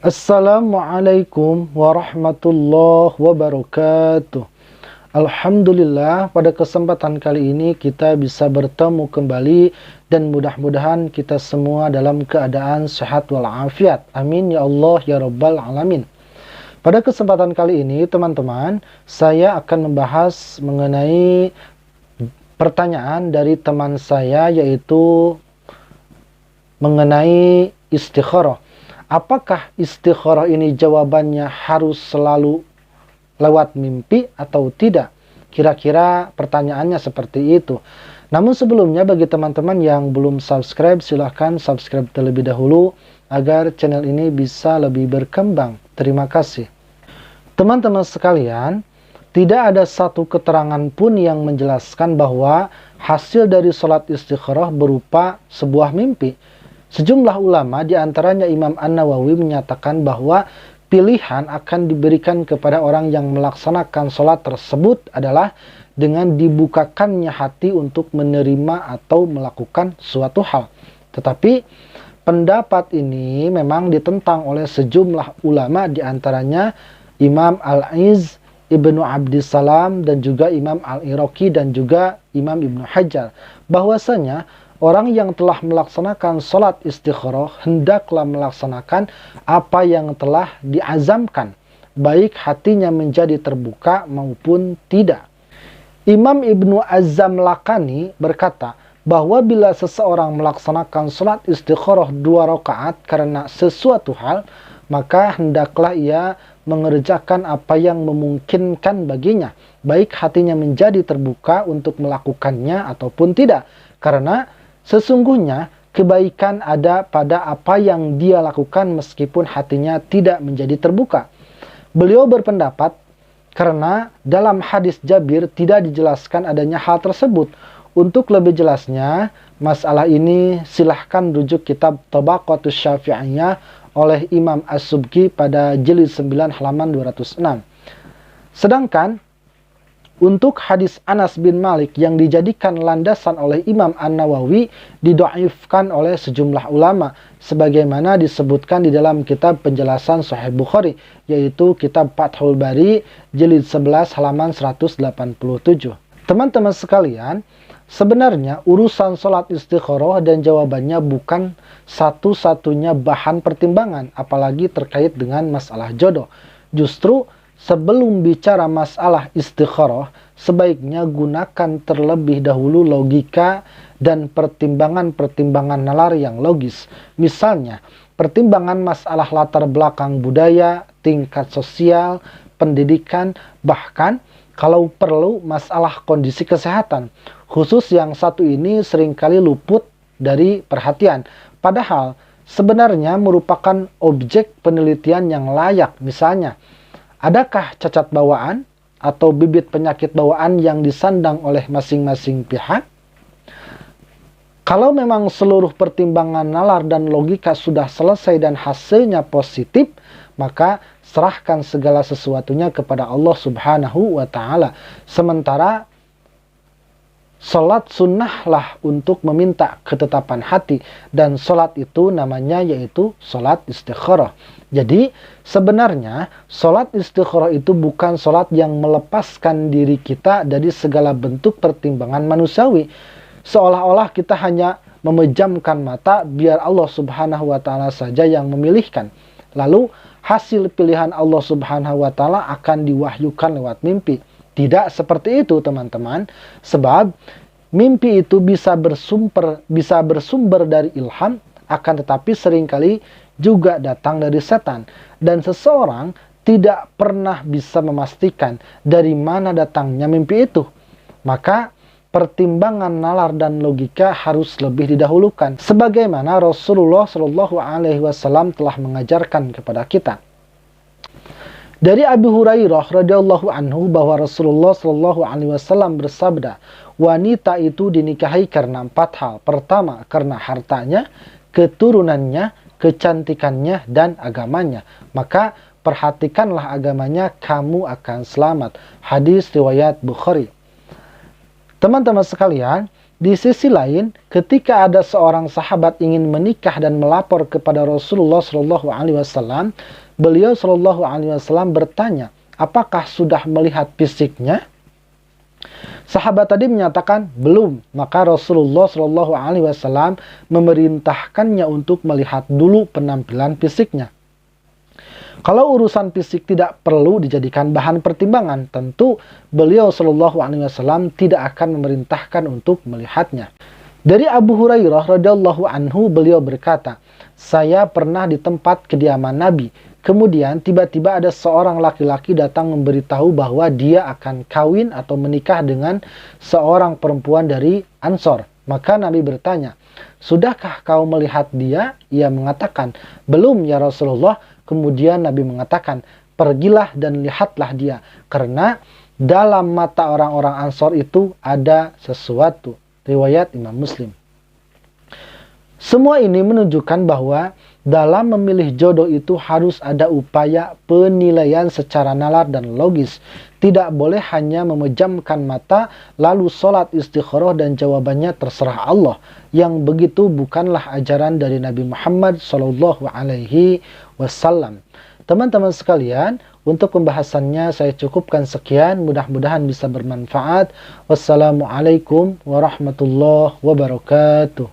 Assalamualaikum warahmatullahi wabarakatuh. Alhamdulillah, pada kesempatan kali ini kita bisa bertemu kembali dan mudah-mudahan kita semua dalam keadaan sehat walafiat. Amin ya Allah ya Rabbal Alamin. Pada kesempatan kali ini teman-teman, saya akan membahas mengenai pertanyaan dari teman saya, yaitu mengenai istikharah. Apakah istikharah ini jawabannya harus selalu lewat mimpi atau tidak? Kira-kira pertanyaannya seperti itu. Namun sebelumnya, bagi teman-teman yang belum subscribe, silahkan subscribe terlebih dahulu agar channel ini bisa lebih berkembang. Terima kasih. Teman-teman sekalian, tidak ada satu keterangan pun yang menjelaskan bahwa hasil dari sholat istikharah berupa sebuah mimpi. Sejumlah ulama, diantaranya Imam An-Nawawi, menyatakan bahwa pilihan akan diberikan kepada orang yang melaksanakan sholat tersebut adalah dengan dibukakannya hati untuk menerima atau melakukan suatu hal. Tetapi pendapat ini memang ditentang oleh sejumlah ulama, diantaranya Imam Al-Izz Ibnu Abdissalam dan juga Imam Al-Iraqi dan juga Imam Ibnu Hajar, bahwasanya orang yang telah melaksanakan sholat istikharah hendaklah melaksanakan apa yang telah diazamkan, baik hatinya menjadi terbuka maupun tidak. Imam Ibnu Az-Zamlakani berkata bahwa bila seseorang melaksanakan sholat istikharah 2 rakaat karena sesuatu hal, maka hendaklah ia mengerjakan apa yang memungkinkan baginya, baik hatinya menjadi terbuka untuk melakukannya ataupun tidak, karena sesungguhnya kebaikan ada pada apa yang dia lakukan meskipun hatinya tidak menjadi terbuka. Beliau berpendapat karena dalam hadis Jabir tidak dijelaskan adanya hal tersebut. Untuk lebih jelasnya masalah ini silahkan rujuk kitab Tabaqatus Syafi'iyah oleh Imam As-Subki pada jilid 9 halaman 206. Sedangkan untuk hadis Anas bin Malik yang dijadikan landasan oleh Imam An-Nawawi didhaifkan oleh sejumlah ulama, sebagaimana disebutkan di dalam kitab penjelasan Sahih Bukhari, yaitu kitab Fathul Bari jilid 11 halaman 187. Teman-teman sekalian, sebenarnya urusan sholat istikharah dan jawabannya bukan satu-satunya bahan pertimbangan, apalagi terkait dengan masalah jodoh. Justru sebelum bicara masalah istikharah, sebaiknya gunakan terlebih dahulu logika dan pertimbangan-pertimbangan nalar yang logis. Misalnya, pertimbangan masalah latar belakang budaya, tingkat sosial, pendidikan, bahkan kalau perlu masalah kondisi kesehatan. Khusus yang satu ini seringkali luput dari perhatian. Padahal sebenarnya merupakan objek penelitian yang layak. Misalnya, adakah cacat bawaan atau bibit penyakit bawaan yang disandang oleh masing-masing pihak? Kalau memang seluruh pertimbangan nalar dan logika sudah selesai dan hasilnya positif, maka serahkan segala sesuatunya kepada Allah Subhanahu wa Ta'ala. Sementara sholat sunnahlah untuk meminta ketetapan hati, dan sholat itu namanya yaitu sholat istikharah. Jadi sebenarnya sholat istikharah itu bukan sholat yang melepaskan diri kita dari segala bentuk pertimbangan manusiawi. Seolah-olah kita hanya memejamkan mata biar Allah Subhanahu wa Ta'ala saja yang memilihkan. Lalu hasil pilihan Allah Subhanahu wa Ta'ala akan diwahyukan lewat mimpi. Tidak seperti itu teman-teman, sebab mimpi itu bisa bersumber dari ilham, akan tetapi seringkali juga datang dari setan. Dan seseorang tidak pernah bisa memastikan dari mana datangnya mimpi itu. Maka pertimbangan nalar dan logika harus lebih didahulukan, sebagaimana Rasulullah Shallallahu Alaihi Wasallam telah mengajarkan kepada kita. Dari Abu Hurairah radhiyallahu anhu bahwa Rasulullah Shallallahu Alaihi Wasallam bersabda, wanita itu dinikahi karena 4 hal. Pertama, karena hartanya, keturunannya, kecantikannya, dan agamanya. Maka perhatikanlah agamanya, kamu akan selamat. Hadis riwayat Bukhari. Teman-teman sekalian, Di sisi lain, ketika ada seorang sahabat ingin menikah dan melapor kepada Rasulullah Shallallahu Alaihi Wasallam, beliau Shallallahu Alaihi Wasallam bertanya, apakah sudah melihat fisiknya? Sahabat tadi menyatakan belum, maka Rasulullah Shallallahu Alaihi Wasallam memerintahkannya untuk melihat dulu penampilan fisiknya. Kalau urusan fisik tidak perlu dijadikan bahan pertimbangan, tentu beliau Shallallahu Alaihi Wasallam tidak akan memerintahkan untuk melihatnya. Dari Abu Hurairah radhiyallahu anhu, beliau berkata, saya pernah di tempat kediaman Nabi. Kemudian tiba-tiba ada seorang laki-laki datang memberitahu bahwa dia akan kawin atau menikah dengan seorang perempuan dari Ansor. Maka Nabi bertanya, sudahkah kau melihat dia? Ia mengatakan, belum ya Rasulullah. Kemudian Nabi mengatakan, pergilah dan lihatlah dia, karena dalam mata orang-orang Ansor itu ada sesuatu. Riwayat Imam Muslim. Semua ini menunjukkan bahwa dalam memilih jodoh itu harus ada upaya penilaian secara nalar dan logis. Tidak boleh hanya memejamkan mata lalu sholat istikharah dan jawabannya terserah Allah. Yang begitu bukanlah ajaran dari Nabi Muhammad Shallallahu Alaihi Wasallam. Teman-teman sekalian, untuk pembahasannya saya cukupkan sekian. Mudah-mudahan bisa bermanfaat. Wassalamualaikum warahmatullahi wabarakatuh.